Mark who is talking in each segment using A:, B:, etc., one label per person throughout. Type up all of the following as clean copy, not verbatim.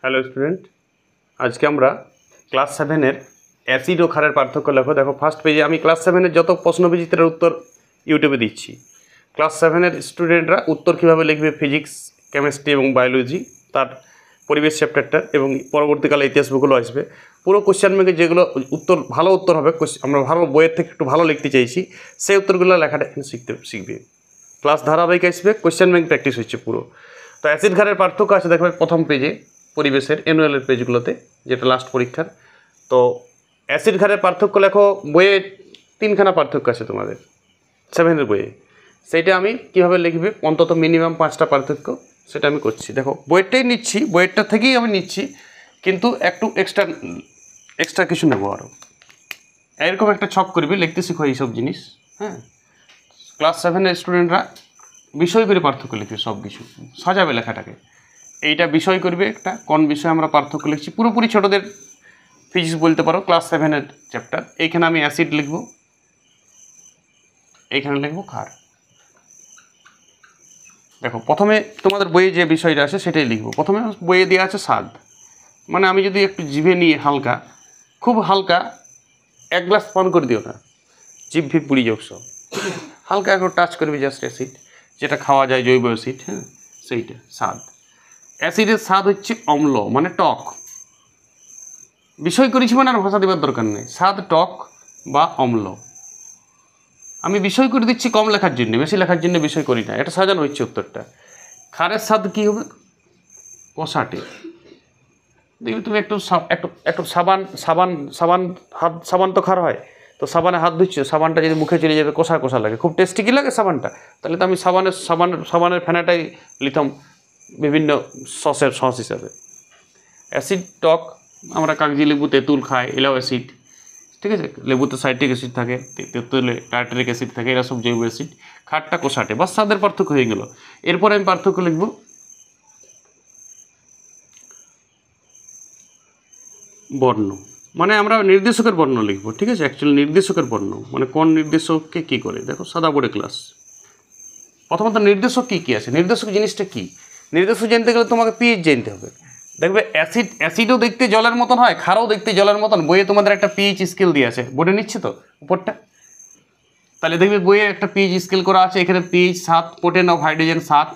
A: Hello student, আজকে আমরা class 7-এর acid ও ক্ষারের পার্থক্য লেখো। দেখো ফার্স্ট পেজে আমি ক্লাস 7-এর যত প্রশ্নবিচিত্রের উত্তর ইউটিউবে দিচ্ছি। ক্লাস 7-এর স্টুডেন্টরা উত্তর কীভাবে লিখবে ফিজিক্স, কেমিস্ট্রি এবং বায়োলজি, তার পরিবেশ চ্যাপ্টারটা এবং পরবর্তীকালে ইতিহাস ভূগোল আসবে। পুরো কোশ্চেন ব্যাংকে যেগুলো উত্তর ভালো উত্তর হবে, আমরা ভালো বইয়ের থেকে একটু ভালো লিখতে চাইছি, সেই উত্তরগুলো লেখাটা এখানে শিখবে। ক্লাস ধারাবাহিক আসবে, কোশ্চেন ব্যাংক প্র্যাকটিস হচ্ছে পুরো। তো অ্যাসিড ক্ষারের পার্থক্য আছে দেখবে প্রথম পেজে, পরিবেশের অ্যানুয়ালের পেজগুলোতে, যেটা লাস্ট পরীক্ষার। তো অ্যাসিড ক্ষারের পার্থক্য লেখো, বইয়ে 3খানা পার্থক্য আছে তোমাদের 7-এর বইয়ে। সেইটা আমি কীভাবে লিখবে, অন্তত মিনিমাম 5টা পার্থক্য, সেটা আমি করছি। দেখো বইয়েরটাই নিচ্ছি, বইয়েরটা থেকেই আমি নিচ্ছি, কিন্তু একটু এক্সট্রা কিছু নেবো আরও। এরকম একটা ছক করবি, লিখতে শিখো এইসব জিনিস। হ্যাঁ, ক্লাস 7-এর স্টুডেন্টরা বিষয় করে পার্থক্য লিখবে, সব কিছু সাজাবে লেখাটাকে। এইটা বিষয় করবে একটা, কোন বিষয়ে আমরা পার্থক্য লিখছি, পুরোপুরি ছোটোদের ফিজিক্স বলতে পারো, ক্লাস 7-এর চ্যাপ্টার। এইখানে আমি অ্যাসিড লিখব, এইখানে লিখব ক্ষার। দেখো প্রথমে তোমাদের বইয়ে যে বিষয়টা আছে সেটাই লিখব। প্রথমে বইয়ে দেওয়া আছে স্বাদ, মানে আমি যদি একটু জিভে নিয়ে হালকা, খুব হালকা 1 গ্লাস পান করে দিও না, জিভ ভিভ পুড়ি যোগ সব, হালকা একটু টাচ করবি জাস্ট অ্যাসিড, যেটা খাওয়া যায় জৈব অ্যাসিড। হ্যাঁ, সেইটা স্বাদ। অ্যাসিডের স্বাদ হচ্ছে অম্ল, মানে টক। বিষয় করেছি মানে আর ভাষা দেওয়ার দরকার নেই, স্বাদ টক বা অম্ল। আমি বিষয় করে দিচ্ছি কম লেখার জন্য, বেশি লেখার জন্য বিষয় করি না, এটা সাজানো হচ্ছে উত্তরটা। ক্ষারের স্বাদ কী হবে, কষাটে। দেখবি তুমি একটু সাবান সাবান সাবান হাত, সাবান তো ক্ষার হয়, তো সাবানে হাত ধুচ্ছ, সাবানটা যদি মুখে চলে যাবে কষা কষা লাগে, খুব টেস্টি কী লাগে সাবানটা, তাহলে তো আমি সাবানের ফেনাটাই লিখতাম বিভিন্ন সস হিসাবে। অ্যাসিড টক, আমরা কাগজি লেবু তেঁতুল খাই, এলাও অ্যাসিড, ঠিক আছে। লেবুতে সাইট্রিক অ্যাসিড থাকে, তেঁতুলে টার্টারিক অ্যাসিড থাকে, এরা সব জৈব অ্যাসিড। খাটটা কষাটে, বাস স্বাদের পার্থক্য হয়ে গেল। এরপরে আমি পার্থক্য লিখব বর্ণ, মানে আমরা নির্দেশকের বর্ণ লিখব, ঠিক আছে। অ্যাকচুয়ালি নির্দেশকের বর্ণ মানে কোন নির্দেশককে কী করে। দেখো সাদা বোর্ডে ক্লাস, প্রথমত নির্দেশক কী কী আছে, নির্দেশক জিনিসটা কী। নির্দেশক জানতে গেলে তোমাকে পিএইচ জানতে হবে। দেখবে অ্যাসিডও দেখতে জলের মতন হয়, ক্ষারও দেখতে জলের মতন। বইয়ে তোমাদের একটা পিএইচ স্কেল দিয়ে আছে, বোর্ডে নিচ্ছে তো উপরটা, তাহলে দেখবে বইয়ে একটা পিএইচ স্কেল করা আছে। এখানে পিএইচ 7, পোটেন অফ হাইড্রোজেন 7,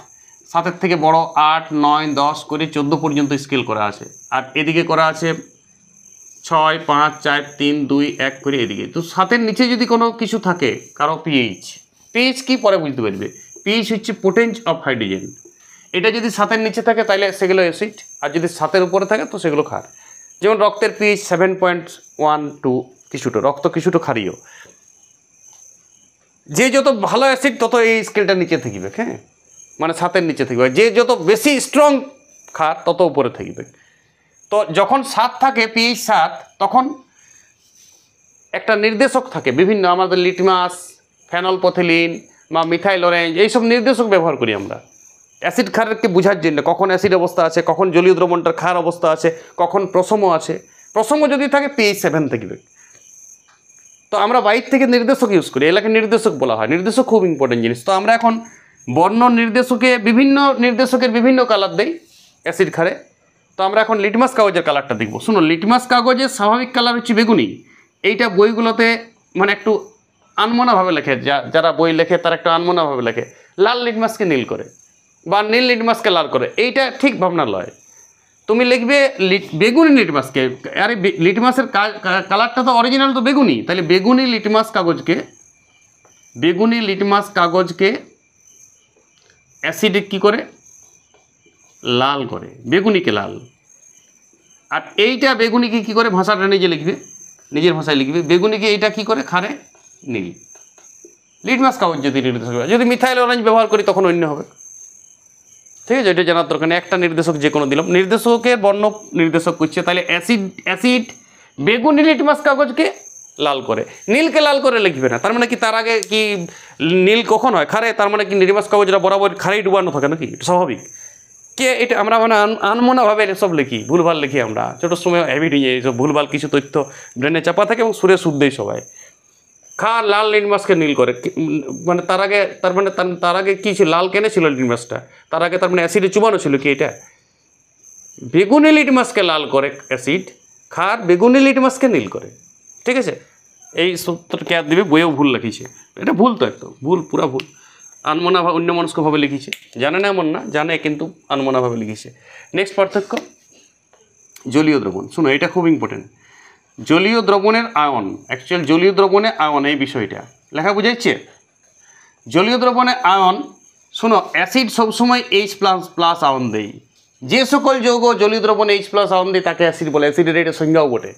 A: 7-এর থেকে বড় 8, 9, 10 করে 14 পর্যন্ত স্কেল করা আছে। আর এদিকে করা আছে 6, 5, 4, 3, 2, 1 করে এদিকে। তো 7-এর নিচে যদি কোনো কিছু থাকে কারো পিএইচ কি পরে বুঝতে পারবে। পিএইচ হচ্ছে পোটেন্স অফ হাইড্রোজেন। এটা যদি 7-এর নিচে থাকে তাহলে সেগুলো অ্যাসিড, আর যদি 7-এর উপরে থাকে তো সেগুলো ক্ষার। যেমন রক্তের পিএইচ 7.12, কিছুটা রক্ত কিছুটা ক্ষারীয়। যে যত ভালো অ্যাসিড তত এই স্কেলটা নিচে থাকবে, হ্যাঁ, মানে 7-এর নিচে থাকবে। যে যত বেশি স্ট্রং ক্ষার তত উপরে থাকবে। তো যখন 7 থাকে, পিএইচ 7, তখন একটা নির্দেশক থাকে বিভিন্ন, আমাদের লিটমাস, ফেনলপথিলিন বা মিথাইল অরেঞ্জ, এইসব নির্দেশক ব্যবহার করি আমরা অ্যাসিড ক্ষারকে বোঝার জন্য। কখন অ্যাসিড অবস্থা আছে, কখন জলীয় দ্রবণটার ক্ষার অবস্থা আছে, কখন প্রশম আছে। প্রশম যদি থাকে পিএইচ 7 থাকবে। তো আমরা বাইর থেকে নির্দেশক ইউজ করি, এলাকায় নির্দেশক বলা হয়। নির্দেশক খুব ইম্পর্টেন্ট জিনিস। তো আমরা এখন বর্ণ নির্দেশকে বিভিন্ন নির্দেশকের বিভিন্ন কালার দেই অ্যাসিড ক্ষারে। তো আমরা এখন লিটমাস কাগজের কালারটা দেখব। শুনো, লিটমাস কাগজের স্বাভাবিক কালার হচ্ছে বেগুনি। এইটা বইগুলোতে মানে একটু আনমনাভাবে লেখে, যারা বই লেখে তারা একটু আনমনাভাবে লেখে, লাল লিটমাসকে নীল করে বা নীল লিটমাসকে লাল করে। এইটা ঠিক ভাবনা লয়। তুমি লিখবে বেগুনি লিটমাসকে, আরে লিটমাসের কালারটা তো অরিজিনাল তো বেগুনি, তাহলে বেগুনি লিটমাস কাগজকে অ্যাসিডে কী করে, লাল করে, বেগুনিকে লাল। আর এইটা বেগুনিকে কী করে, ভাষাটা নিজে লিখবে, নিজের ভাষায় লিখবে। বেগুনিকে এইটা কী করে, ক্ষারে নীল। লিটমাস কাগজ যদি নির্দেশক, যদি মিথাইল অরেঞ্জ ব্যবহার করি তখন অন্য হবে, ঠিক আছে। এটা জানার দরকার নেই, একটা নির্দেশক যে কোনো দিলাম। নির্দেশকের বর্ণ নির্দেশক করছে, তাহলে অ্যাসিড বেগুনি লিটমাস কাগজকে লাল করে, নীলকে লাল করে লিখবে না। তার মানে কি, তার আগে কি নীল কখন হয়, ক্ষারে, তার মানে কি লিটমাস কাগজটা বরাবর ক্ষারেই ডুবানো থাকে নাকি, এটা স্বাভাবিক। কে এটা আমরা মানে আনমনাভাবে সব লিখি, ভুলভাল লিখি আমরা। ছোটোর সময় হ্যাবিট হয়ে যায় এইসব ভুলভাল কিছু তথ্য ব্রেনে চাপা থাকে এবং সুরে শুদ্ধই সবাই। ক্ষার লাল লিটমাসকে নীল করে, মানে তার আগে কী ছিল, লাল কেন ছিল লিটমাসটা, তার আগে তার মানে অ্যাসিডে চুবানো ছিল কি এটা। বেগুনি লিটমাসকে লাল করে অ্যাসিড, ক্ষার বেগুনি লিটমাসকে নীল করে। ঠিক আছে, এই সূত্র কে দিবে, বইয়েও ভুল লিখিছে, এটা ভুল তো, একদম ভুল, পুরা ভুল, অন্যমনস্কভাবে লিখিছে, জানে না এমন না, জানে কিন্তু আনমনাভাবে লিখিছে। নেক্সট পার্থক্য জলীয় দ্রবণ। শুনো, এটা খুব ইম্পর্টেন্ট। জলীয় দ্রবণের আয়ন, অ্যাকচুয়াল জলীয় দ্রবণে আয়ন, এই বিষয়টা লেখা বুঝাইছে। জলীয় দ্রবণে আয়ন, শুনো, অ্যাসিড সবসময় H++ আয়ন দেয়। যে সকল যৌগ জলীয় দ্রবণে H+ আয়ন দেয় তাকে অ্যাসিড বলে। অ্যাসিডের এটা সংজ্ঞাও বটে।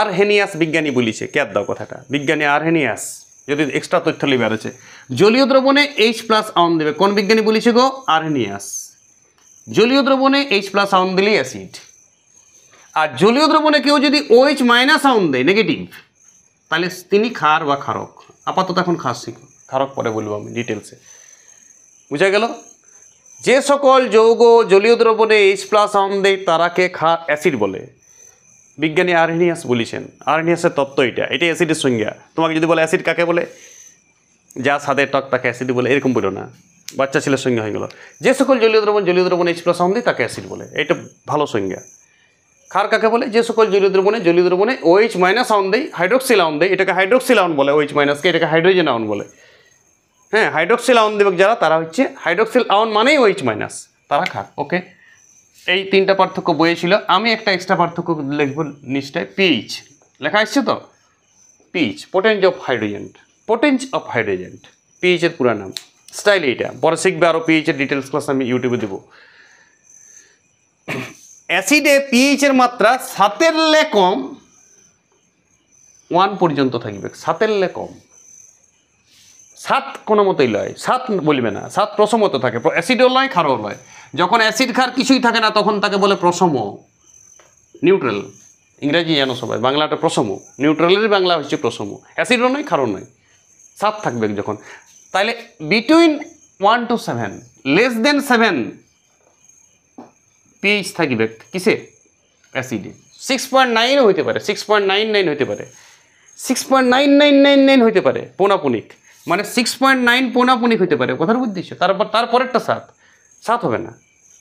A: আরহেনিয়াস বিজ্ঞানী বলিছে, ক্যাদ দাও কথাটা, বিজ্ঞানী আরহেনিয়াস, যদি এক্সট্রা তথ্য লিবার আছে। জলীয় দ্রবণে H+ আয়ন দেবে, কোন বিজ্ঞানী বলিছে গো? আরহেনিয়াস। জলীয় দ্রবণে H+ আয়ন দিলেই অ্যাসিড। আর জলীয় দ্রবণে কেউ যদি OH- আয়ন দেয়, নেগেটিভ, তাহলে তিনি ক্ষার বা ক্ষারক। আপাতত এখন ক্ষার শিখো, ক্ষারক পরে বলবো আমি ডিটেলসে। বুঝা গেল? যে সকল যৌগ জলীয় দ্রবণে H+ আয়ন দেয় তারাকে অ্যাসিড বলে। বিজ্ঞানী আরহেনিয়াস বলেছেন, আরহেনিয়াসের তত্ত্ব এটা, এটাই অ্যাসিডের সংজ্ঞা। তোমাকে যদি বলে অ্যাসিড কাকে বলে, যা স্বাদের টক তাকে অ্যাসিড বলে, এরকম বলো না, বাচ্চা ছেলের সংজ্ঞা হয়ে গেল। যে সকল জলীয় দ্রবণ H+ আয়ন দেয় তাকে অ্যাসিড বলে, এটা ভালো সংজ্ঞা। ক্ষার কাকে বলে? যে সকল জলীয় দ্রবণে OH- আয়ন দেয়, হাইড্রোক্সিল আয়ন দেয়, এটাকে হাইড্রোক্সিল আয়ন বলে, OH- কে এটাকে হাইড্রোজেন আয়ন বলে। হ্যাঁ, হাইড্রোক্সিল আয়ন দেবে যারা, তারা হচ্ছে হাইড্রোক্সিল আয়ন মানেই OH-, তারা ক্ষার। ওকে, এই তিনটা পার্থক্য বইয়ে ছিল। আমি একটা এক্সট্রা পার্থক্য লিখব নিশ্চয়, পিএইচ লেখা আসছে তো, পিএইচ, পোটেন্স অফ হাইড্রোজেন্ট, পিএইচের পুরো নাম, স্টাইল এইটা, পরে শিখবে আরও। পিএইচের ডিটেলস ক্লাস আমি ইউটিউবে দেবো। অ্যাসিডে পিএইচের মাত্রা 7 কম 1 পর্যন্ত থাকবে, 7 কম। 7 কোনো মতোই লয়, 7 বলবে না, 7 প্রশমত থাকে, অ্যাসিডও লয় ক্ষারও লয়। যখন অ্যাসিড ক্ষার কিছুই থাকে না তখন তাকে বলে প্রশম, নিউট্রাল। ইংরেজি জানো সবাই, বাংলাটা প্রশম, নিউট্রালের বাংলা হচ্ছে প্রশম। অ্যাসিডও নয় ক্ষারও নয়, 7 থাকবে যখন। তাহলে between 1 to 7, less than 7 pH থাকবে কিসে? অ্যাসিডে। 6.9 হইতে পারে, 6.99 হইতে পারে, 6.9999 হইতে পারে পৌনাপুনিক, মানে 6.9 পৌনাপুনিক হইতে পারে। কথার বুঝতেছো? তারপরেরটা 7 হবে না,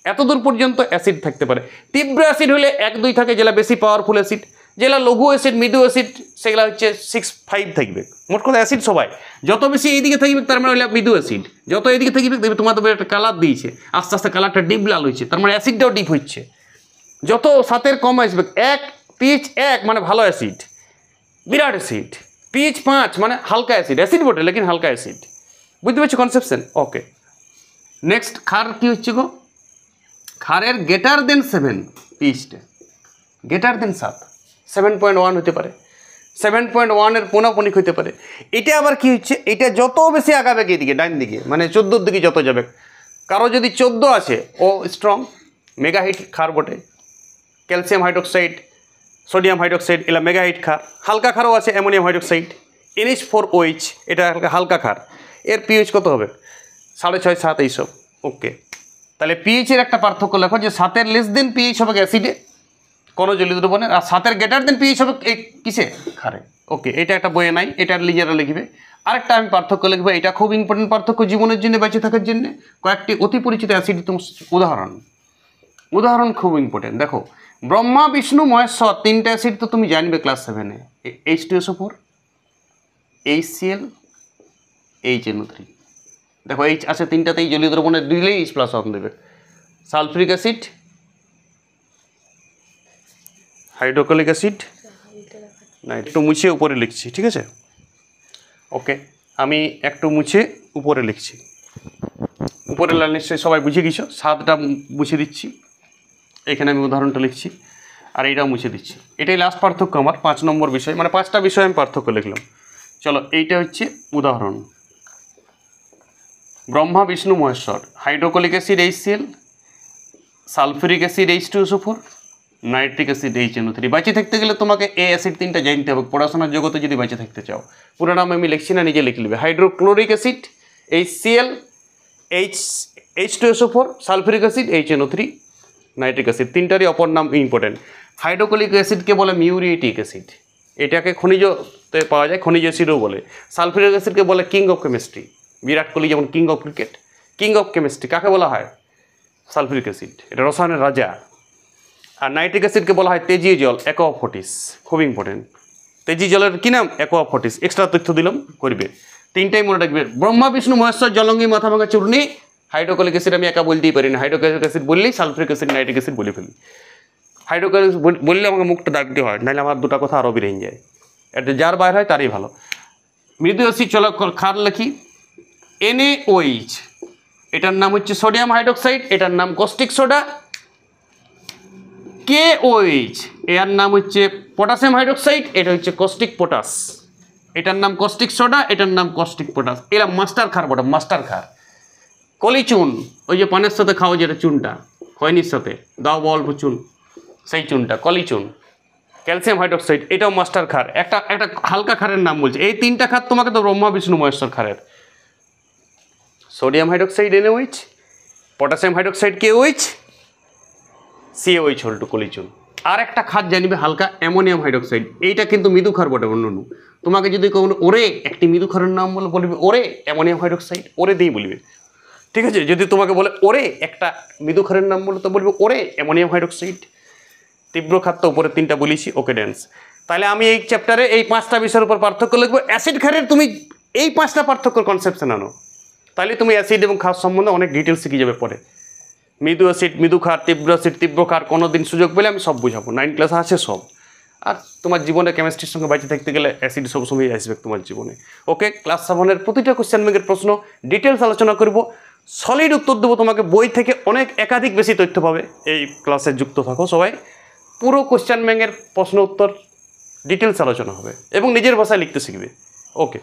A: এত দূর পর্যন্ত অ্যাসিড থাকতে পারে। তীব্র অ্যাসিড হলে 1-2 থাকে, যেটা বেশি পাওয়ারফুল অ্যাসিড। যেগুলা লঘু অ্যাসিড, মৃদু অ্যাসিড, সেগুলো হচ্ছে 6-5 থাকবে। মোট কথা অ্যাসিড সবাই যত বেশি এইদিকে থাকবে তার মানে হলে মৃদু অ্যাসিড, যত এইদিকে থাকবে দেখবে তোমার তো একটা কালার দিয়েছে, আস্তে আস্তে কালারটা ডিপ লাল হচ্ছে, তার মানে অ্যাসিডটাও ডিপ হচ্ছে। যত 7 কম আসবে, 1 পিএইচ 1 মানে ভালো অ্যাসিড, বিরাট অ্যাসিড। পিএইচ 5 মানে হালকা অ্যাসিড, অ্যাসিড বটে লেকিন হালকা অ্যাসিড। বুঝতে পারছো কনসেপশন? ওকে, নেক্সট ক্ষার কি হচ্ছে গো? ক্ষারের গ্রেটার দেন 7 পিএইচটা, গ্রেটার দেন 7.1 হতে পারে, 7.1 এর পৌনাপনিক হতে পারে। এটা আবার কি হচ্ছে, এটা যত বেশি আগাবে এদিকে ডাইন দিকে, মানে 14 দিকে যত যাবে, কারো যদি 14 আছে ও স্ট্রং মেগাহিট ক্ষার বটে। ক্যালসিয়াম হাইড্রোক্সাইড, সোডিয়াম হাইড্রোক্সাইড এলা মেগাহিট ক্ষার। হালকা ক্ষারও আছে, অ্যামোনিয়াম হাইড্রোক্সাইড, NH4OH, এটা হালকা ক্ষার। এর পিএইচ কত হবে? 6.5 7 এইসব। ওকে, তাহলে পিএইচের একটা পার্থক্য লেখো, যে 7 লেস দেন পিএইচ হবে অ্যাসিডে কোনো জলীয় দ্রবণের, আর 7 গ্রেটার দেন পিএইচ হবে কিসে? ক্ষারে। ওকে, এটা একটা বইয়ে নাই, এটা লিজারা লিখবে। আরেকটা আমি পার্থক্য লিখবো, এটা খুব ইম্পর্টেন্ট পার্থক্য জীবনের জন্য, বেঁচে থাকার জন্য। কয়েকটি অতি পরিচিত অ্যাসিড উদাহরণ খুব ইম্পর্টেন্ট। দেখো, ব্রহ্মা বিষ্ণু মহেশ্বর, 3টা অ্যাসিড তো তুমি জানবে ক্লাস 7-এ। H2SO4, HCl, HNO3। দেখো H আছে 3টাতেই, জলীয় দ্রবণে দিলেই H+ আয়ন দেবে। সালফিউরিক অ্যাসিড, হাইড্রোক্লোরিক অ্যাসিড, না একটু মুছে উপরে লিখছি, ঠিক আছে? ওকে, আমি একটু মুছে উপরে লিখছি। উপরে লাল নিশ্চয়ই সবাই বুঝে গেছো, 7টা মুছে দিচ্ছি, এখানে আমি উদাহরণটা লিখছি, আর এইটাও মুছে দিচ্ছি। এটাই লাস্ট পার্থক্য আমার, 5 নম্বর বিষয়, মানে 5টা বিষয় আমি পার্থক্য লিখলাম। চলো, এইটা হচ্ছে উদাহরণ। Brahma Vishnu Maheshwar, hydrochloric acid HCl, sulphuric acid H2SO4, nitric acid HNO3। বেঁচে থাকতে গেলে তোমাকে এই অ্যাসিড 3টা জানতে হবে পড়াশোনার জগতে যদি বেঁচে থাকতে চাও। পুরো নাম আমি লিখছি না, নিজে লিখে নেবে। Hydrochloric acid HCl, H2SO4, sulphuric acid HNO3, nitric acid. 3টারই অপর নাম ইম্পর্টেন্ট। হাইড্রোক্লোরিক অ্যাসিডকে বলে মিউরিয়েটিক অ্যাসিড, এটাকে খনিজতে পাওয়া যায়, খনিজ অ্যাসিডও বলে। সালফিউরিক অ্যাসিডকে বলে king of chemistry, Virat Kohli যেমন king of cricket, king of chemistry কাকে বলা হয়? সালফিউরিক অ্যাসিড, এটা রসায়নের রাজা। আর নাইট্রিক অ্যাসিডকে বলা হয় তেজীয় জল, অ্যাকোয়া ফর্টিস, খুব ইম্পর্টেন্ট। তেজি জলের কী নাম? Aqua Fortis. এক্সট্রা তথ্য দিলাম, করবে। তিনটাই মনে রাখবে, ব্রহ্মা বিষ্ণু মহেশ্বর জলঙ্গি মাথা ভাঙা চূর্ণি। হাইড্রোক্লোরিক অ্যাসিড আমি একা বলতেই পারি না, হাইড্রোক্লোরিক অ্যাসিড বললেই সালফিউরিক অ্যাসিড, নাইট্রিক অ্যাসিড বলে ফেলি। হাইড্রোক্লোরিক বললে আমাকে মুখটা দাগতে হয়, নাহলে আমার দুটা কথা আরও বেরিয়ে যায়। এটা যার বাইর হয় তারই ভালো। মৃদু অ্যাসিড চলো খার লিখি, NaOH, এটার নাম হচ্ছে সোডিয়াম হাইড্রোক্সাইড, এটার নাম কস্টিক সোডা। KOH, এর নাম হচ্ছে পটাশিয়াম হাইড্রোক্সাইড, এটা হচ্ছে কস্টিক পটাশ। এটার নাম কস্টিক সোডা, এটার নাম কস্টিক পটাশ। এরা মাস্টার খার বটে, মাস্টার খার। কলিচুন, ওই যে পানের সাথে খাও যেটা চুনটা, খৈনির সাথে দাও অল্প চুন, সেই চুনটা কলিচুন। ক্যালসিয়াম হাইড্রোক্সাইড, এটাও মাস্টার খার। একটা হালকা খারের নাম বলছে, এই তিনটা খার তোমাকে তো ব্রহ্মা বিষ্ণু মহেশ্বর খারের। Sodium hydroxide NaOH, potassium hydroxide KOH, CaOH হল টু কলিচুন। আর একটা খাদ জানিবে হালকা, অ্যামোনিয়াম হাইড্রোক্সাইড, এইটা কিন্তু মৃদু খার বটে অন্যান্য। তোমাকে যদি কোনো ওরে একটি মৃদু খারের নাম বলে বলবে ওরে অ্যামোনিয়াম হাইড্রোক্সাইড, ওরে দিয়েই বলবে, ঠিক আছে। যদি তোমাকে বলে ওরে একটা মৃদু খারের নাম বলে তো বলবে ওরে অ্যামোনিয়াম হাইড্রোক্সাইড। তীব্র খার তো উপরে তিনটা বলেছি, ওকে ড্যান্স। তাহলে আমি এই চ্যাপ্টারে এই 5টা বিষয়ের উপর পার্থক্য লিখবো। অ্যাসিড খারের তুমি এই 5টা পার্থক্যর কনসেপশন আনো, তাহলে তুমি অ্যাসিড এবং খার সম্বন্ধে অনেক ডিটেলস শিখে যাবে পরে। মৃদু অ্যাসিড, মৃদু খার, তীব্র অ্যাসিড, তীব্র খার, কোনো দিন সুযোগ পেলে আমি সব বুঝাবো। 9 ক্লাসে আছে সব। আর তোমার জীবনে কেমিস্ট্রির সঙ্গে বেঁচে থাকতে গেলে অ্যাসিড সবসময় আসবে তোমার জীবনে। ওকে, ক্লাস 7-এর প্রতিটা কোশ্চেন ব্যাংকের প্রশ্ন ডিটেলস আলোচনা করব, সলিড উত্তর দেবো তোমাকে। বই থেকে অনেক একাধিক বেশি তথ্য পাবে। এই ক্লাসে যুক্ত থাকো সবাই। পুরো কোশ্চেন ব্যাংকের প্রশ্ন উত্তর ডিটেলস আলোচনা হবে এবং নিজের ভাষায় লিখতে শিখবে। ওকে।